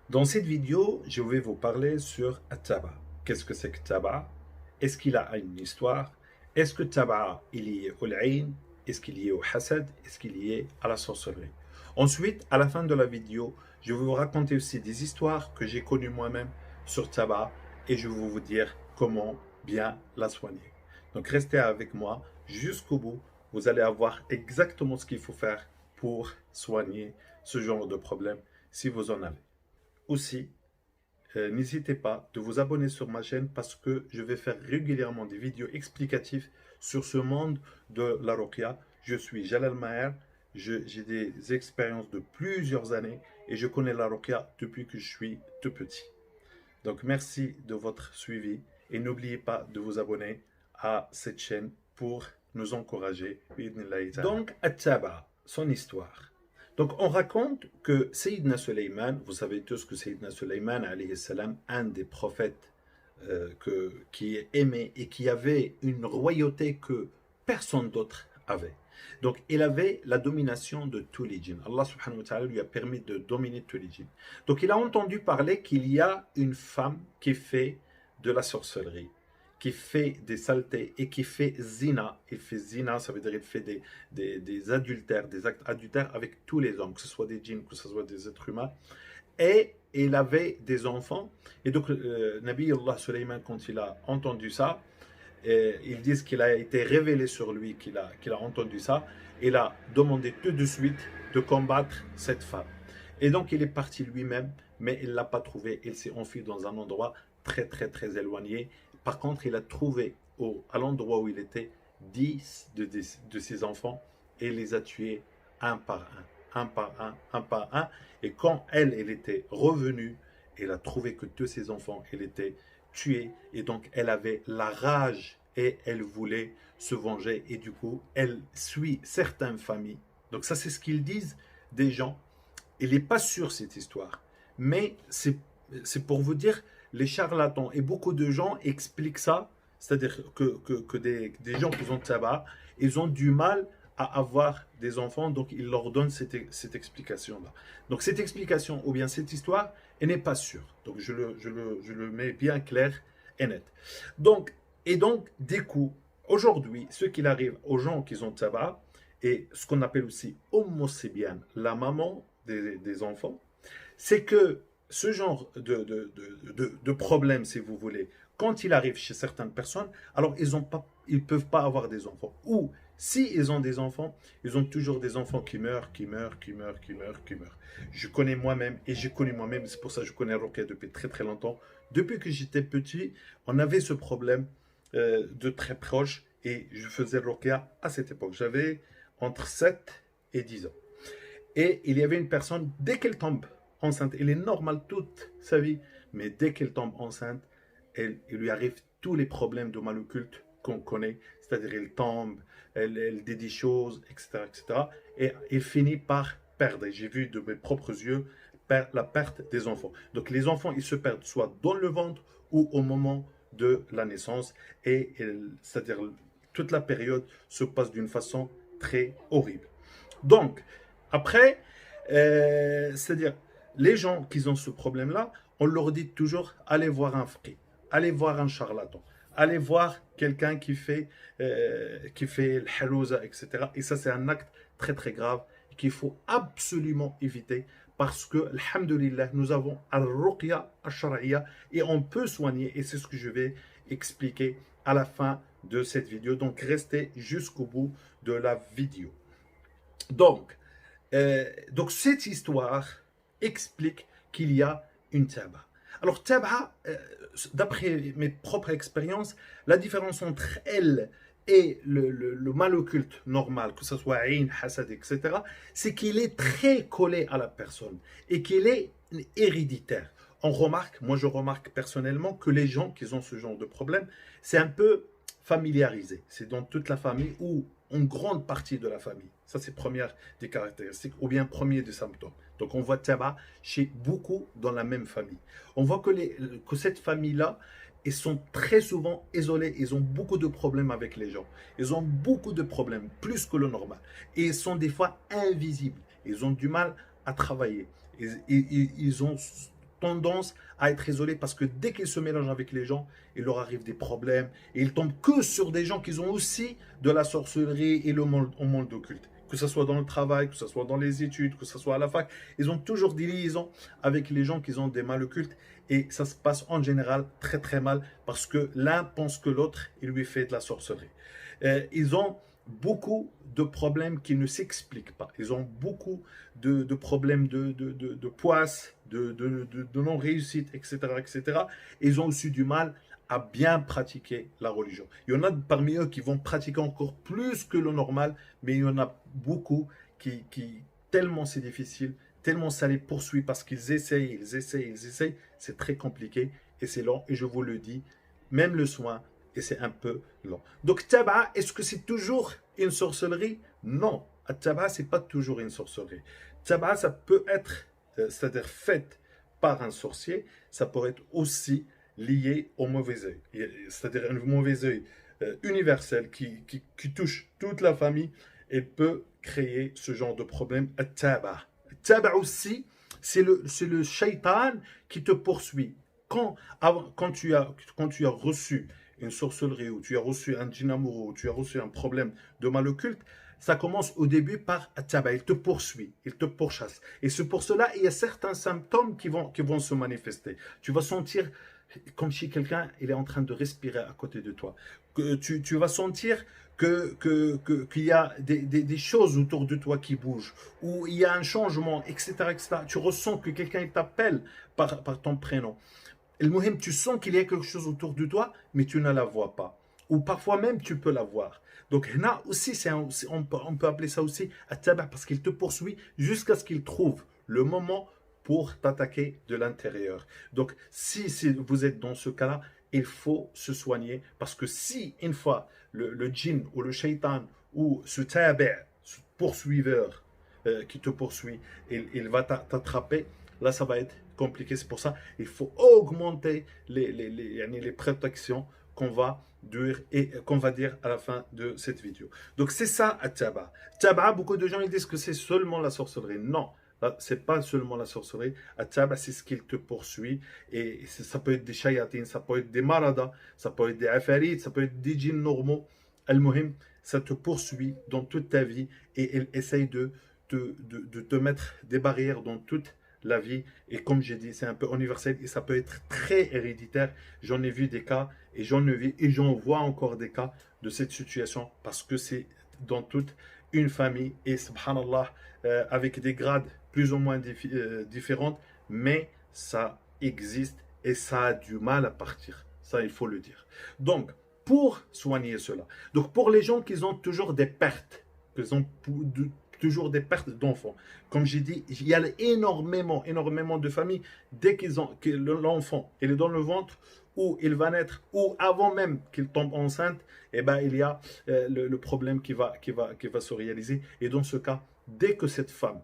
Dans cette vidéo, je vais vous parler sur Taba. Qu'est-ce que c'est que Taba? Est-ce qu'il a une histoire? Est-ce que Taba est lié au Aïn? Est-ce qu'il est lié au Hasad? Est-ce qu'il est lié à la sorcellerie? Ensuite, à la fin de la vidéo, je vais vous raconter aussi des histoires que j'ai connues moi-même sur Taba et je vais vous dire comment bien la soigner. Donc restez avec moi jusqu'au bout. Vous allez avoir exactement ce qu'il faut faire pour soigner ce genre de problème si vous en avez. Aussi, n'hésitez pas de vous abonner sur ma chaîne parce que je vais faire régulièrement des vidéos explicatives sur ce monde de la Ruqya. Je suis Jalal Maher, j'ai des expériences de plusieurs années et je connais la Ruqya depuis que je suis tout petit. Donc merci de votre suivi et n'oubliez pas de vous abonner à cette chaîne pour nous encourager. Donc, At-Taba, son histoire. Donc, on raconte que Sayyidina Sulayman, vous savez tous que Sayyidina Sulayman, alayhi salam, un des prophètes qui est aimé et qui avait une royauté que personne d'autre avait. Donc, il avait la domination de tous les djinns. Allah subhanahu wa ta'ala lui a permis de dominer tous les djinns. Donc, il a entendu parler qu'il y a une femme qui fait de la sorcellerie, qui fait des saletés et qui fait zina. Il fait zina, ça veut dire qu'il fait des adultères, des actes adultères avec tous les hommes, que ce soit des djinns, que ce soit des êtres humains. Et il avait des enfants. Et donc, Nabi Allah Sulayman, quand il a entendu ça, ils disent qu'il a été révélé sur lui, qu'il a entendu ça. Il a demandé tout de suite de combattre cette femme. Et donc, il est parti lui-même, mais il ne l'a pas trouvé. Il s'est enfui dans un endroit très éloigné. Par contre, il a trouvé à l'endroit où il était 10 de ses enfants et il les a tués un par un. Et quand elle était revenue, elle a trouvé que tous ses enfants, elle était tués. Et donc, elle avait la rage et elle voulait se venger. Et du coup, elle suit certaines familles. Donc ça, c'est ce qu'ils disent des gens. Il n'est pas sûr cette histoire. Mais c'est pour vous dire, les charlatans et beaucoup de gens expliquent ça. C'est-à-dire que des gens qui ont tabac, ils ont du mal à avoir des enfants, donc ils leur donnent cette explication-là. Donc cette explication, ou bien cette histoire, elle n'est pas sûre. Donc je le mets bien clair et net. Donc, des coups, aujourd'hui, ce qu'il arrive aux gens qui ont tabac, et ce qu'on appelle aussi Sibian, la maman des enfants, c'est que ce genre de problème, si vous voulez, quand il arrive chez certaines personnes, alors ils ne peuvent pas avoir des enfants. Ou si ils ont des enfants, ils ont toujours des enfants qui meurent. Je connais moi-même et j'ai connu moi-même, c'est pour ça que je connais Ruqya depuis très longtemps. Depuis que j'étais petit, on avait ce problème de très proche et je faisais Ruqya à cette époque. J'avais entre 7 et 10 ans. Et il y avait une personne, dès qu'elle tombe enceinte, elle est normale toute sa vie, mais dès qu'elle tombe enceinte, il lui arrive tous les problèmes de mal occulte qu'on connaît, c'est-à-dire elle tombe, elle dit des choses, etc. Et elle finit par perdre. J'ai vu de mes propres yeux la perte des enfants. Donc les enfants, ils se perdent soit dans le ventre ou au moment de la naissance, et c'est-à-dire toute la période se passe d'une façon très horrible. Donc, après, c'est-à-dire, les gens qui ont ce problème-là, on leur dit toujours, allez voir un frère, allez voir un charlatan, allez voir quelqu'un qui fait le halouza, etc. Et ça, c'est un acte très grave qu'il faut absolument éviter parce que, alhamdulillah, nous avons al-ruqya al-shar'iyya et on peut soigner, et c'est ce que je vais expliquer à la fin de cette vidéo. Donc, restez jusqu'au bout de la vidéo. Donc cette histoire explique qu'il y a une tabac. Alors, tabac, d'après mes propres expériences, la différence entre elle et le mal occulte normal, que ce soit aïn, hasad, etc., c'est qu'il est très collé à la personne et qu'il est héréditaire. Moi je remarque personnellement que les gens qui ont ce genre de problème, c'est un peu familiarisé. C'est dans toute la famille ou en grande partie de la famille. Ça, c'est première des caractéristiques ou bien premier des symptômes. Donc, on voit tabac chez beaucoup dans la même famille. On voit que cette famille-là, ils sont très souvent isolés. Ils ont beaucoup de problèmes avec les gens. Ils ont beaucoup de problèmes, plus que le normal. Et ils sont des fois invisibles. Ils ont du mal à travailler. Ils ont tendance à être isolé parce que dès qu'ils se mélangent avec les gens, il leur arrive des problèmes et ils tombent que sur des gens qui ont aussi de la sorcellerie et le monde occulte. Que ce soit dans le travail, que ce soit dans les études, que ce soit à la fac, ils ont toujours des liaisons avec les gens qui ont des mal occultes et ça se passe en général très très mal parce que l'un pense que l'autre, il lui fait de la sorcellerie. Ils ont beaucoup de problèmes qui ne s'expliquent pas. Ils ont beaucoup de problèmes de poisse, de non-réussite, etc., etc. Ils ont aussi du mal à bien pratiquer la religion. Il y en a parmi eux qui vont pratiquer encore plus que le normal, mais il y en a beaucoup qui tellement c'est difficile, tellement ça les poursuit parce qu'ils essayent, c'est très compliqué et c'est long. Et je vous le dis, même le soin, et c'est un peu long. Donc, Taba, est-ce que c'est toujours une sorcellerie? Non. Taba, c'est pas toujours une sorcellerie. Taba, ça peut être, c'est-à-dire faite par un sorcier, ça pourrait être aussi lié au mauvais œil. C'est-à-dire un mauvais œil universel qui touche toute la famille et peut créer ce genre de problème. Taba. Taba aussi, c'est le shaitan qui te poursuit. Quand tu as reçu une sorcellerie, ou tu as reçu un djinn amoureux, ou tu as reçu un problème de mal occulte, ça commence au début par Taba, il te poursuit, il te pourchasse. Et c'est pour cela, il y a certains symptômes qui vont se manifester. Tu vas sentir comme si quelqu'un il est en train de respirer à côté de toi. Tu vas sentir qu'il y a des choses autour de toi qui bougent, ou il y a un changement, etc. etc. Tu ressens que quelqu'un t'appelle par ton prénom. Tu sens qu'il y a quelque chose autour de toi, mais tu ne la vois pas. Ou parfois même, tu peux la voir. Donc, là aussi, on peut appeler ça aussi At-Taba parce qu'il te poursuit jusqu'à ce qu'il trouve le moment pour t'attaquer de l'intérieur. Donc, si vous êtes dans ce cas-là, il faut se soigner parce que si une fois le djinn ou le shaitan ou ce tabi', ce poursuiveur qui te poursuit, il va t'attraper, là ça va être compliqué. C'est pour ça qu'il faut augmenter les protections qu'on va dire à la fin de cette vidéo. Donc c'est ça At-Taba. Taba, beaucoup de gens ils disent que c'est seulement la sorcellerie. Non, c'est pas seulement la sorcellerie. At-Taba, c'est ce qu'il te poursuit. Et ça peut être des shayatines, ça peut être des maradas, ça peut être des afarites, ça peut être des djinns normaux. Al-Muhim, ça te poursuit dans toute ta vie et elle essaye de te mettre des barrières dans toute la vie. Et comme j'ai dit, c'est un peu universel et ça peut être très héréditaire. J'en ai vu des cas et j'en ai vu et j'en vois encore des cas de cette situation parce que c'est dans toute une famille et subhanallah, avec des grades plus ou moins différentes, mais ça existe et ça a du mal à partir. Ça, il faut le dire. Donc, pour soigner cela, donc pour les gens qui ont toujours des pertes, qui ont toujours des pertes d'enfants. Comme j'ai dit, il y a énormément de familles, dès que l'enfant est dans le ventre, ou il va naître, ou avant même qu'il tombe enceinte, eh ben, il y a le problème qui va se réaliser. Et dans ce cas, dès que cette femme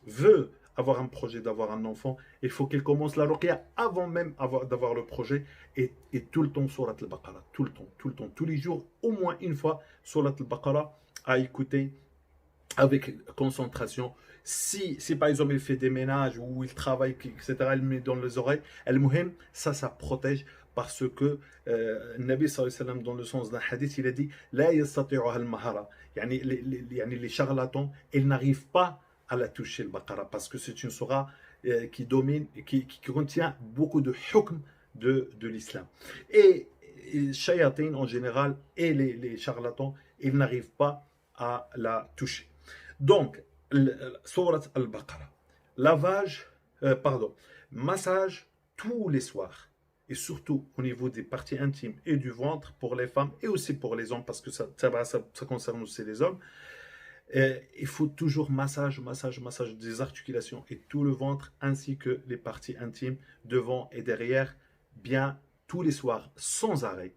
veut avoir un projet d'avoir un enfant, il faut qu'elle commence la ruqya avant même d'avoir le projet et tout le temps surat al-Baqarah, tout le temps, tous les jours, au moins une fois surat al-Baqarah à écouter avec concentration. Si par exemple il fait des ménages ou il travaille, etc., elle met dans les oreilles, ça protège parce que Nabi sallallahu alayhi wa sallam, dans le sens d'un hadith, il a dit la yastati'uha al-mahara. Les charlatans, ils n'arrivent pas à la toucher le Baqarah parce que c'est une surah qui domine, qui contient beaucoup de hukm de l'islam. Et les shayatin en général et les charlatans, ils n'arrivent pas à la toucher. Donc, Surat al-Baqarah, massage tous les soirs, et surtout au niveau des parties intimes et du ventre pour les femmes et aussi pour les hommes, parce que ça concerne aussi les hommes. Il faut toujours massage des articulations et tout le ventre, ainsi que les parties intimes devant et derrière, bien tous les soirs, sans arrêt.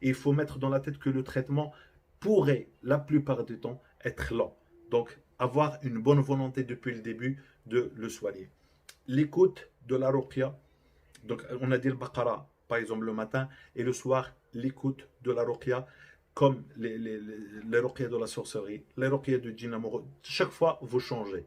Et il faut mettre dans la tête que le traitement pourrait, la plupart du temps, être lent. Donc, avoir une bonne volonté depuis le début de le soigner. L'écoute de la ruqya. Donc, on a dit le Baqarah, par exemple, le matin, et le soir, l'écoute de la ruqya, comme les ruqya de la sorcellerie, les ruqya de djinn amoureux. Chaque fois, vous changez.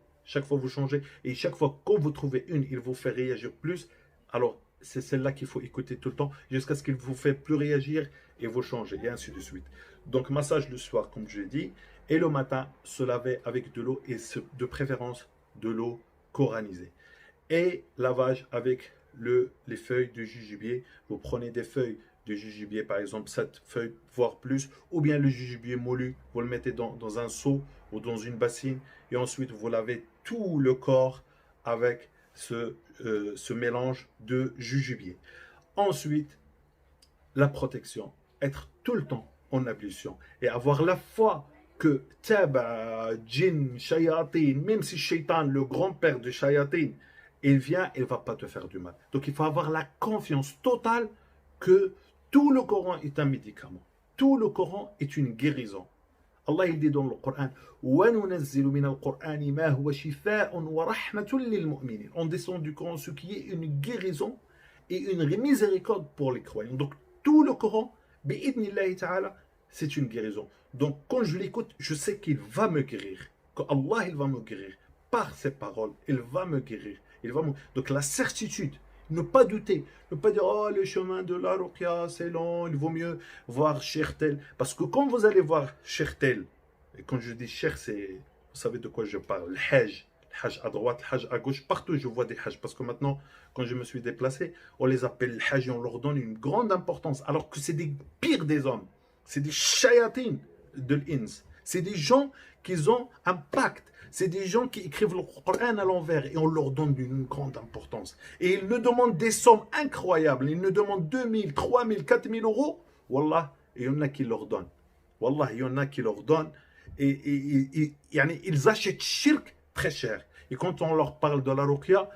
Et chaque fois, quand vous trouvez une, il vous fait réagir plus, Alors, c'est celle-là qu'il faut écouter tout le temps jusqu'à ce qu'il vous fait plus réagir et vous changer, et ainsi de suite. Donc, massage le soir, comme je l'ai dit, et le matin, se laver avec de l'eau et de préférence de l'eau coranisée. Et lavage avec les feuilles de jujubier. Vous prenez des feuilles de jujubier, par exemple 7 feuilles, voire plus, ou bien le jujubier moulu, vous le mettez dans un seau ou dans une bassine, et ensuite vous lavez tout le corps avec ce mélange de jujubier. Ensuite, la protection, être tout le temps en ablution et avoir la foi que Taba, Jinn, Shayatin, même si Shaitan, le grand-père de Shayatin, il vient, il ne va pas te faire du mal. Donc il faut avoir la confiance totale que tout le Coran est un médicament. Tout le Coran est une guérison. Allah il dit dans le Coran وَنُنَزِّلُ مِنَ الْقُرْآنِ مَا هُوَ شِفَاءٌ وَرَحْمَةٌ لِلْمُؤْمِنِينَ. On descend du Coran ce qui est une guérison et une miséricorde pour les croyants. Donc tout le Coran, bi'idnillahi ta'ala, c'est une guérison. Donc quand je l'écoute, je sais qu'il va me guérir. qu'Allah il va me guérir. Par ses paroles, il va me guérir. Donc la certitude, ne pas douter, ne pas dire oh le chemin de la ruqya c'est long, il vaut mieux voir Cheikh tel. Parce que quand vous allez voir Cheikh tel, et quand je dis Cheikh, c'est, vous savez de quoi je parle, le Hajj à droite, le Hajj à gauche, partout je vois des Hajj. Parce que maintenant, quand je me suis déplacé, on les appelle Hajj et on leur donne une grande importance. Alors que c'est des pires des hommes, c'est des shayatines de l'ins. C'est des gens qui ont un pacte. C'est des gens qui écrivent le Coran à l'envers et on leur donne une grande importance. Et ils nous demandent des sommes incroyables. Ils nous demandent 2000, 3000, 4000 euros. Wallah, il y en a qui leur donnent. Wallah, il y en a qui leur donnent. Et ils achètent shirk très cher. Et quand on leur parle de la ruqya,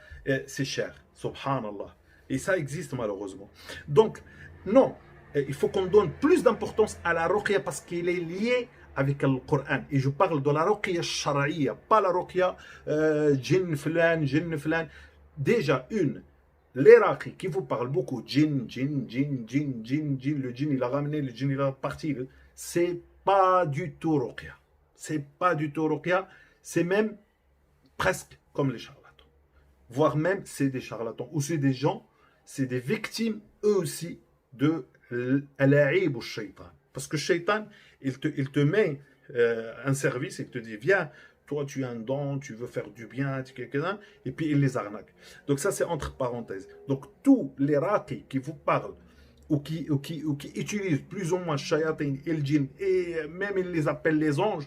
c'est cher. Subhanallah. Et ça existe malheureusement. Donc, non, il faut qu'on donne plus d'importance à la ruqya parce qu'elle est liée avec le Coran. Et je parle de la ruqya shara'iya, pas la ruqya djinn flan. Déjà, l'Iraqi qui vous parle beaucoup, djinn, le djinn il a ramené, le djinn il a parti. C'est pas du tout ruqya. C'est pas du tout ruqya. C'est même presque comme les charlatans. Voire même, c'est des charlatans. Ou c'est des gens, c'est des victimes, eux aussi, de l'a'ib ou shaitan. Parce que shaitan, il te met un service et il te dit, viens, toi tu as un don, tu veux faire du bien, tu es quelqu'un, et puis il les arnaque. Donc ça, c'est entre parenthèses. Donc tous les raqis qui vous parlent, ou qui utilisent plus ou moins shayatin et le djinn, et même ils les appellent les anges,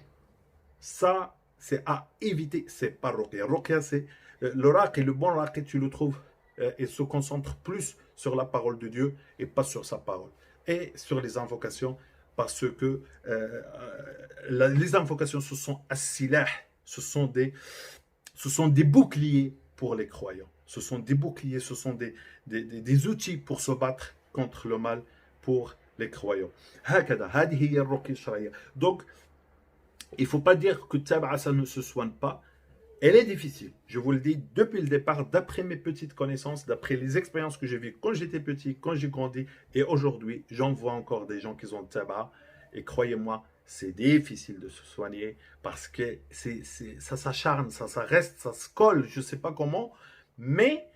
ça, c'est à éviter. C'est pas ruqya. Ruqya, c'est le raqi, le bon raqi, tu le trouves, il se concentre plus sur la parole de Dieu et pas sur sa parole. Et sur les invocations, parce que les invocations, ce sont as-silah, ce sont des boucliers pour les croyants. Ce sont des boucliers, ce sont des outils pour se battre contre le mal pour les croyants. Donc, il ne faut pas dire que Taba'a, ça ne se soigne pas. Elle est difficile. Je vous le dis depuis le départ, d'après mes petites connaissances, d'après les expériences que j'ai vécues quand j'étais petit, quand j'ai grandi, et aujourd'hui, j'en vois encore des gens qui ont Taba'a. Et croyez-moi, c'est difficile de se soigner parce que ça s'acharne, ça reste, ça se colle, je ne sais pas comment, mais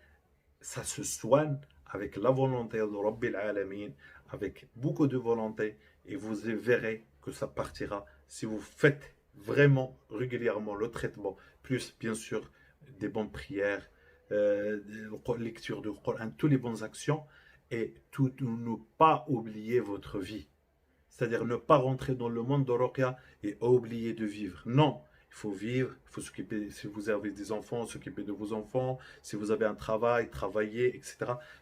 ça se soigne avec la volonté de Rabbil Alamin, avec beaucoup de volonté, et vous verrez que ça partira si vous faites vraiment régulièrement le traitement, plus bien sûr des bonnes prières, lecture du Coran, toutes les bonnes actions, et tout ne pas oublier votre vie. C'est-à-dire ne pas rentrer dans le monde de ruqya et oublier de vivre. Non, il faut vivre, il faut s'occuper, si vous avez des enfants, s'occuper de vos enfants, si vous avez un travail, travailler, etc.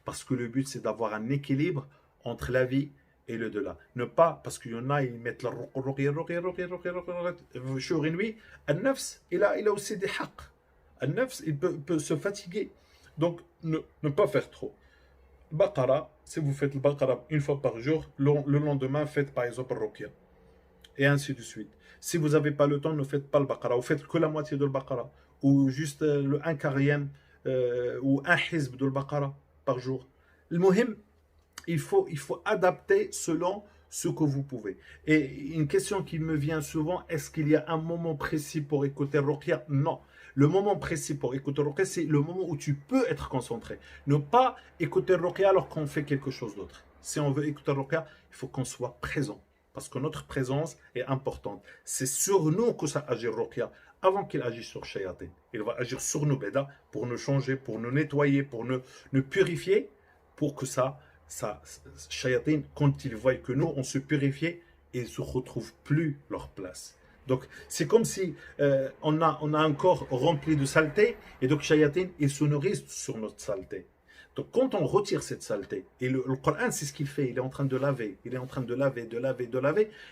Parce que le but, c'est d'avoir un équilibre entre la vie et le delà. Ne pas, parce qu'il y en a, ils mettent la ruqya, jour et nuit. Al-nafs, il a aussi des haqq. Al-nafs, il peut se fatiguer. Donc, ne pas faire trop. Baqara, si vous faites le Baqara une fois par jour, le lendemain, faites par exemple Ruqya. Et ainsi de suite. Si vous n'avez pas le temps, ne faites pas le Baqara. Vous faites que la moitié de le Baqara. Ou juste le 1/4 ou un hizb de le Baqara par jour. Le muhim, il faut adapter selon ce que vous pouvez. Et une question qui me vient souvent, est-ce qu'il y a un moment précis pour écouter Ruqya? Non. Le moment précis pour écouter le ruqya, c'est le moment où tu peux être concentré. Ne pas écouter le ruqya alors qu'on fait quelque chose d'autre. Si on veut écouter le ruqya, il faut qu'on soit présent. Parce que notre présence est importante. C'est sur nous que ça agit le ruqya avant qu'il agisse sur Shayatin. Il va agir sur nous, Beda, pour nous changer, pour nous nettoyer, pour nous purifier, pour que Shayatin, quand ils voient que nous, on se purifie, ils ne se retrouvent plus leur place. Donc, c'est comme si on a un corps rempli de saleté, et donc Shayatin, ils se nourrissent sur notre saleté. Donc, quand on retire cette saleté, et le Coran, c'est ce qu'il fait, il est en train de laver, il est en train de laver,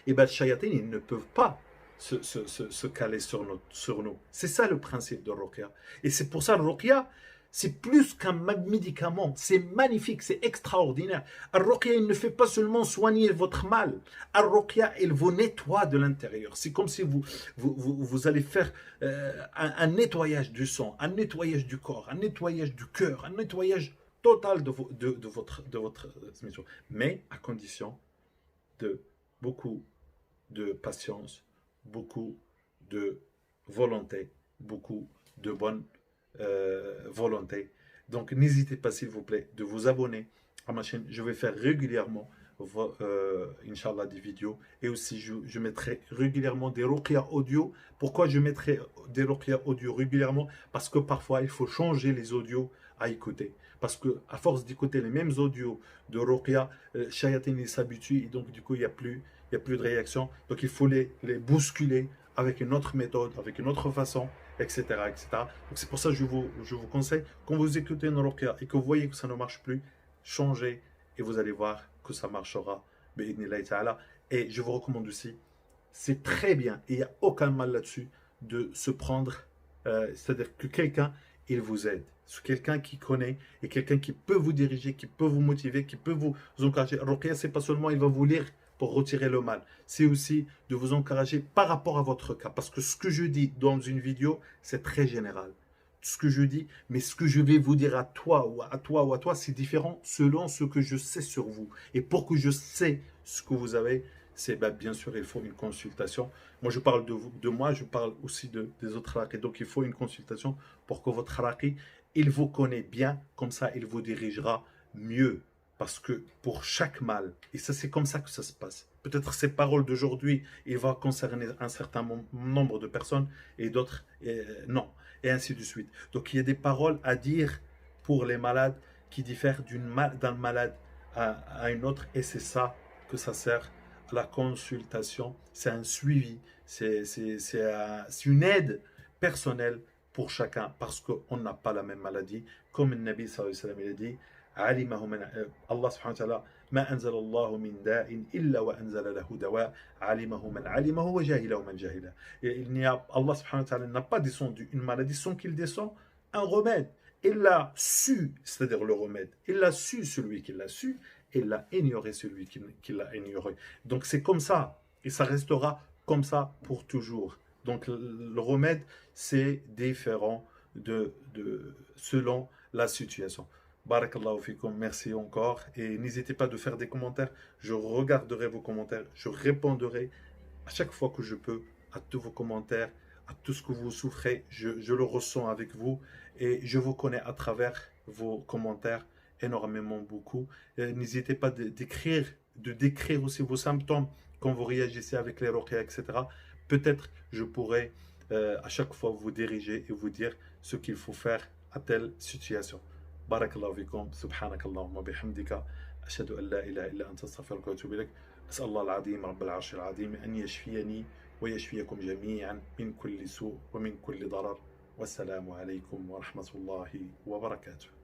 et bien, les Shayatin, ils ne peuvent pas se caler sur nous. C'est ça le principe de Ruqya. Et c'est pour ça, le Ruqya, c'est plus qu'un médicament. C'est magnifique, c'est extraordinaire. Al-Ruqya, il ne fait pas seulement soigner votre mal. Al-Ruqya, il vous nettoie de l'intérieur. C'est comme si vous allez faire un nettoyage du sang, un nettoyage du corps, un nettoyage du cœur, un nettoyage total de votre mission. Mais à condition de beaucoup de patience, beaucoup de volonté, beaucoup de bonne volonté. Donc n'hésitez pas s'il vous plaît de vous abonner à ma chaîne. Je vais faire régulièrement Inch'Allah des vidéos, et aussi je mettrai régulièrement des ruqya audio. Pourquoi je mettrai des ruqya audio régulièrement? Parce que parfois il faut changer les audios à écouter, parce que à force d'écouter les mêmes audios de ruqya, Shayatin s'habitue, et donc du coup il n'y a plus de réaction. Donc il faut les bousculer avec une autre méthode, avec une autre façon, etc. etc. Donc c'est pour ça que je vous conseille, quand vous écoutez une ruqya et que vous voyez que ça ne marche plus, changez, et vous allez voir que ça marchera. Et je vous recommande aussi, c'est très bien, et il n'y a aucun mal là-dessus, de se prendre, c'est-à-dire que quelqu'un, il vous aide. C'est quelqu'un qui connaît, et quelqu'un qui peut vous diriger, qui peut vous motiver, qui peut vous encourager. Ruqya, c'est pas seulement il va vous lire pour retirer le mal, c'est aussi de vous encourager par rapport à votre cas. Parce que ce que je dis dans une vidéo, c'est très général. Ce que je dis, mais ce que je vais vous dire à toi ou à toi ou à toi, c'est différent selon ce que je sais sur vous. Et pour que je sais ce que vous avez, c'est bien sûr, il faut une consultation. Moi, je parle de moi, je parle aussi des autres haraqis. Donc, il faut une consultation pour que votre haraqi, il vous connaît bien, comme ça, il vous dirigera mieux. Parce que pour chaque mal, et ça c'est comme ça que ça se passe, peut-être ces paroles d'aujourd'hui, il va concerner un certain nombre de personnes et d'autres non, et ainsi de suite. Donc il y a des paroles à dire pour les malades qui diffèrent d'un malade à une autre, et c'est ça que ça sert à la consultation. C'est un suivi, c'est une aide personnelle pour chacun, parce qu'on n'a pas la même maladie. Comme le Nabi sallallahu alayhi wa sallam il a dit, علمه من الله سبحانه وتعالى ما أنزل الله من داء إلا وأنزل له دواء علمه من علمه وجاهله من جاهله. Allah subhanahu wa ta'ala n'a pas descendu une maladie sans qu'il descend un remède. Il l'a su, c'est-à-dire le remède. Il l'a su celui qui l'a su, et il l'a ignoré celui qui l'a ignoré. Donc c'est comme ça, et ça restera comme ça pour toujours. Donc le remède, c'est différent selon la situation. Barakallahu fikum, merci encore, et n'hésitez pas de faire des commentaires. Je regarderai vos commentaires, je répondrai à chaque fois que je peux à tous vos commentaires, à tout ce que vous souffrez. Je le ressens avec vous, et je vous connais à travers vos commentaires énormément beaucoup. N'hésitez pas de décrire aussi vos symptômes quand vous réagissez avec les ruqya, etc. Peut-être je pourrai à chaque fois vous diriger et vous dire ce qu'il faut faire à telle situation. بارك الله فيكم سبحانك اللهم وبحمدك أشهد أن لا إله إلا أنت أستغفرك وأتوب إليك أسأل الله العظيم رب العرش العظيم أن يشفيني ويشفيكم جميعا من كل سوء ومن كل ضرر والسلام عليكم ورحمة الله وبركاته.